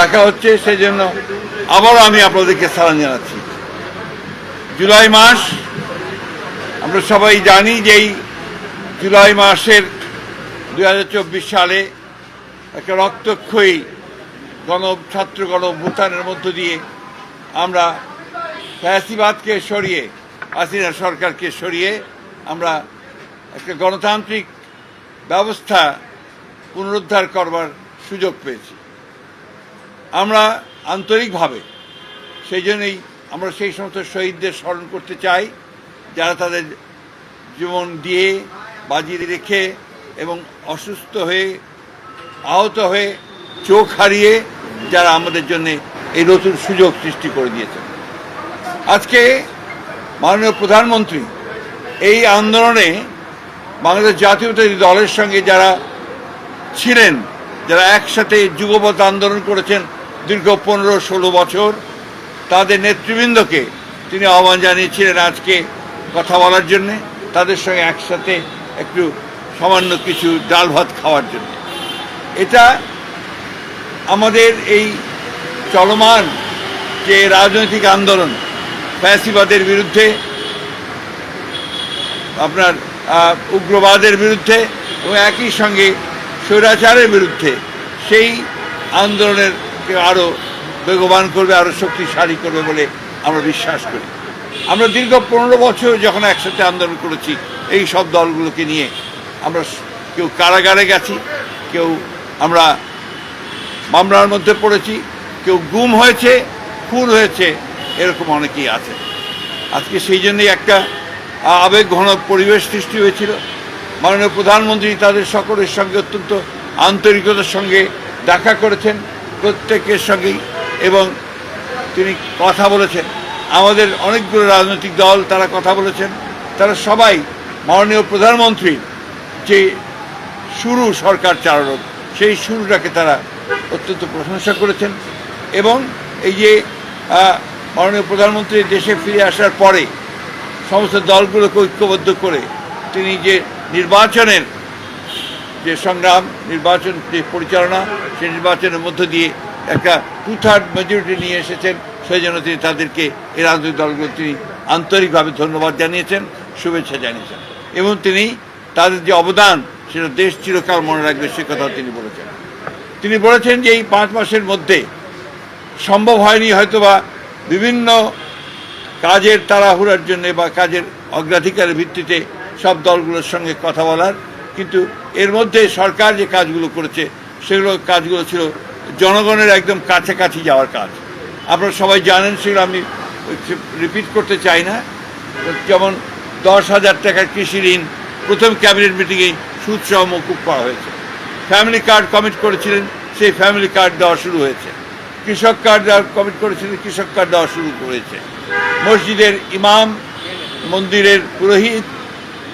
দেখা হচ্ছে, সেই জন্য আবারও আমি আপনাদেরকে সালাম জানাচ্ছি। জুলাই মাস আমরা সবাই জানি যে এই জুলাই মাসের 2024 সালে একটা রক্তক্ষয়ী ছাত্র গণ অভ্যুত্থানের মধ্য দিয়ে আমরা ফ্যাসিবাদকে সরিয়ে, হাসিনা সরকারকে সরিয়ে আমরা একটা গণতান্ত্রিক ব্যবস্থা পুনরুদ্ধার করবার সুযোগ পেয়েছি। আমরা আন্তরিকভাবে সেই জন্যই আমরা সেই সমস্ত শহীদদের স্মরণ করতে চাই, যারা তাদের জীবন দিয়ে বাজি রেখে এবং অসুস্থ হয়ে, আহত হয়ে, চোখ হারিয়ে যারা আমাদের জন্য এই নতুন সুযোগ সৃষ্টি করে দিয়েছেন। আজকে মাননীয় প্রধানমন্ত্রী এই আন্দোলনে বাংলাদেশ জাতীয়তাবাদী দলের সঙ্গে যারা ছিলেন, যারা একসাথে যুগপৎ আন্দোলন করেছেন দীর্ঘ 15-16 বছর, তাদের নেতৃবৃন্দকে তিনি আহ্বান জানিয়েছিলেন আজকে কথা বলার জন্যে, তাদের সঙ্গে একসাথে একটু সামান্য কিছু ডাল ভাত খাওয়ার জন্য। এটা আমাদের এই চলমান যে রাজনৈতিক আন্দোলন ফ্যাসিবাদের বিরুদ্ধে, আপনার উগ্রবাদের বিরুদ্ধে এবং একই সঙ্গে স্বৈরাচারের বিরুদ্ধে, সেই আন্দোলনের আরও বেগবান করবে, আরও শক্তিশালী করবে বলে আমরা বিশ্বাস করি। আমরা দীর্ঘ 15 বছর যখন একসাথে আন্দোলন করেছি এই সব দলগুলোকে নিয়ে, আমরা কেউ কারাগারে গেছি, কেউ আমরা মামলার মধ্যে পড়েছি, কেউ গুম হয়েছে, খুন হয়েছে, এরকম অনেকেই আছে। আজকে সেই জন্যই একটা আবেগঘন পরিবেশ সৃষ্টি হয়েছিল। মাননীয় প্রধানমন্ত্রী তাদের সকলের সঙ্গে অত্যন্ত আন্তরিকতার সঙ্গে দেখা করেছেন, প্রত্যেকের সঙ্গেই, এবং তিনি কথা বলেছেন। আমাদের অনেকগুলো রাজনৈতিক দল তারা কথা বলেছেন, তারা সবাই মাননীয় প্রধানমন্ত্রীর যে শুরু সরকার চালানো, সেই শুরুটাকে তারা অত্যন্ত প্রশংসা করেছেন। এবং এই যে মাননীয় প্রধানমন্ত্রী দেশে ফিরে আসার পরে সমস্ত দলগুলোকে ঐক্যবদ্ধ করে তিনি যে নির্বাচনের যে সংগ্রাম, নির্বাচন যে পরিচালনা, সেই নির্বাচনের মধ্য দিয়ে একটা 2/3 মেজরিটি নিয়ে এসেছেন, সেই জন্য তিনি তাদেরকে, এই রাজনৈতিক দলগুলো তিনি আন্তরিকভাবে ধন্যবাদ জানিয়েছেন, শুভেচ্ছা জানিয়েছেন, এবং তিনি তাদের যে অবদান সেটা দেশ চিরকাল মনে রাখবে সে কথাও তিনি বলেছেন। তিনি বলেছেন যে এই 5 মাসের মধ্যে সম্ভব হয়নি হয়তোবা বিভিন্ন কাজের তাড়াহুড়ার জন্য বা কাজের অগ্রাধিকারের ভিত্তিতে সব দলগুলোর সঙ্গে কথা বলার, কিন্তু এর মধ্যে সরকার যে কাজগুলো করেছে কাজগুলো ছিল জনগণের একদম কাছাকাছি যাওয়ার কাজ। আপনারা সবাই জানেন, সেগুলো আমি রিপিট করতে চাই না। যেমন 10,000 টাকার কৃষি ঋণ প্রথম ক্যাবিনেট মিটিংয়ে সুদসহ মকুব করা হয়েছে। ফ্যামিলি কার্ড কমিট করেছিলেন, সেই ফ্যামিলি কার্ড দেওয়া শুরু হয়েছে। কৃষক কার্ড কমিট করেছিলেন, কৃষক কার্ড দেওয়া শুরু হয়েছে। মসজিদের ইমাম, মন্দিরের পুরোহিত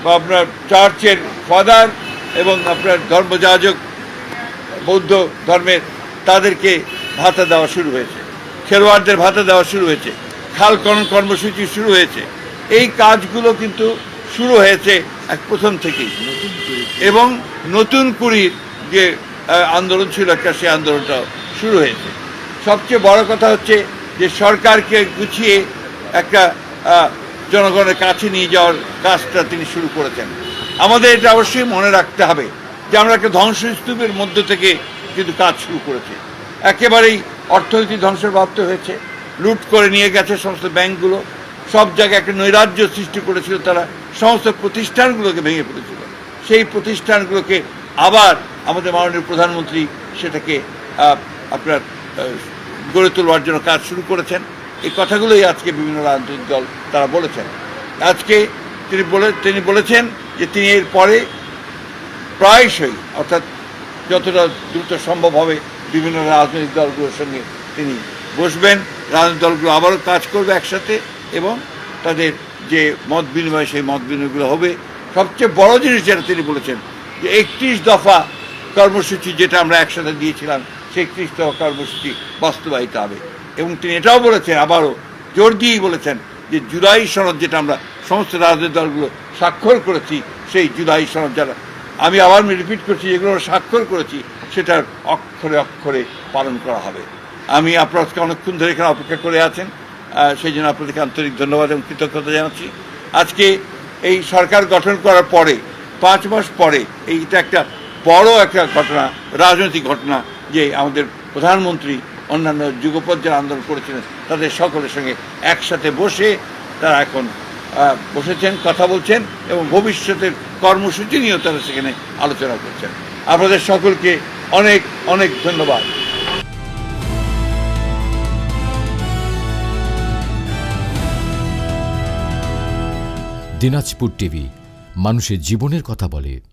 বা আপনার চার্চের ফাদার এবং আপনার ধর্মযাজক, বৌদ্ধ ধর্মের, তাদেরকে ভাতা দেওয়া শুরু হয়েছে। খেলোয়াড়দের ভাতা দেওয়া শুরু হয়েছে। খাল খনন কর্মসূচি শুরু হয়েছে। এই কাজগুলো কিন্তু শুরু হয়েছে প্রথম থেকেই, এবং নতুন কুড়ির যে আন্দোলন ছিল একটা, সেই আন্দোলনটাও শুরু হয়েছে। সবচেয়ে বড় কথা হচ্ছে যে সরকারকে গুছিয়ে একটা জনগণের কাছে নিয়ে যাওয়ার কাজটা তিনি শুরু করেছেন। আমাদের এটা অবশ্যই মনে রাখতে হবে যে আমরা একটা ধ্বংসস্তূপের মধ্য থেকে কিন্তু কাজ শুরু করেছি। একেবারেই অর্থনীতি ধ্বংসপ্রাপ্ত হয়েছে, লুট করে নিয়ে গেছে সমস্ত ব্যাংকগুলো, সব জায়গায় একটা নৈরাজ্য সৃষ্টি করেছিল তারা, সমস্ত প্রতিষ্ঠানগুলোকে ভেঙে ফেলেছিল। সেই প্রতিষ্ঠানগুলোকে আবার আমাদের মাননীয় প্রধানমন্ত্রী সেটাকে আপনার গড়ে তোলবার জন্য কাজ শুরু করেছেন। এই কথাগুলোই আজকে বিভিন্ন রাজনৈতিক দল তারা বলেছেন। আজকে তিনি বলেছেন যে তিনি এর পরে প্রায়শই, অর্থাৎ যতটা দ্রুত সম্ভব হবে, বিভিন্ন রাজনৈতিক দলগুলোর সঙ্গে তিনি বসবেন, রাজনৈতিক দলগুলো আবারও কাজ করবে একসাথে, এবং তাদের যে মত বিনিময়, সেই মত বিনিময়গুলো হবে। সবচেয়ে বড় জিনিস যেটা তিনি বলেছেন যে 31 দফা কর্মসূচি যেটা আমরা একসাথে দিয়েছিলাম, সেই 31 দফা কর্মসূচি বাস্তবায়িত হবে। এবং তিনি এটাও বলেছেন, আবারও জোর দিয়েই বলেছেন যে জুলাই সনদ যেটা আমরা সমস্ত রাজনৈতিক দলগুলো স্বাক্ষর করেছি, সেই জুলাই সনদ যারা, আমি আবার রিপিট করছি, যেগুলো স্বাক্ষর করেছি সেটার অক্ষরে অক্ষরে পালন করা হবে। আমি আপনারা আজকে অনেকক্ষণ ধরে এখানে অপেক্ষা করে আছেন, সেই জন্য আপনাদেরকে আন্তরিক ধন্যবাদ এবং কৃতজ্ঞতা জানাচ্ছি। আজকে এই সরকার গঠন করার পরে 5 মাস পরে এইটা একটা বড় একটা ঘটনা, রাজনৈতিক ঘটনা, যে আমাদের প্রধানমন্ত্রী অন্যান্য যুগপৎ যারা আন্দোলন করেছিলেন তাদের সকলের সঙ্গে একসাথে বসে তারা এখন বসেছেন, কথা বলছেন এবং ভবিষ্যতের কর্মসূচি নিয়েও তারা সেখানে আলোচনা করছেন। আপনাদের সকলকে অনেক অনেক ধন্যবাদ। দিনাজপুর টিভি, মানুষের জীবনের কথা বলে।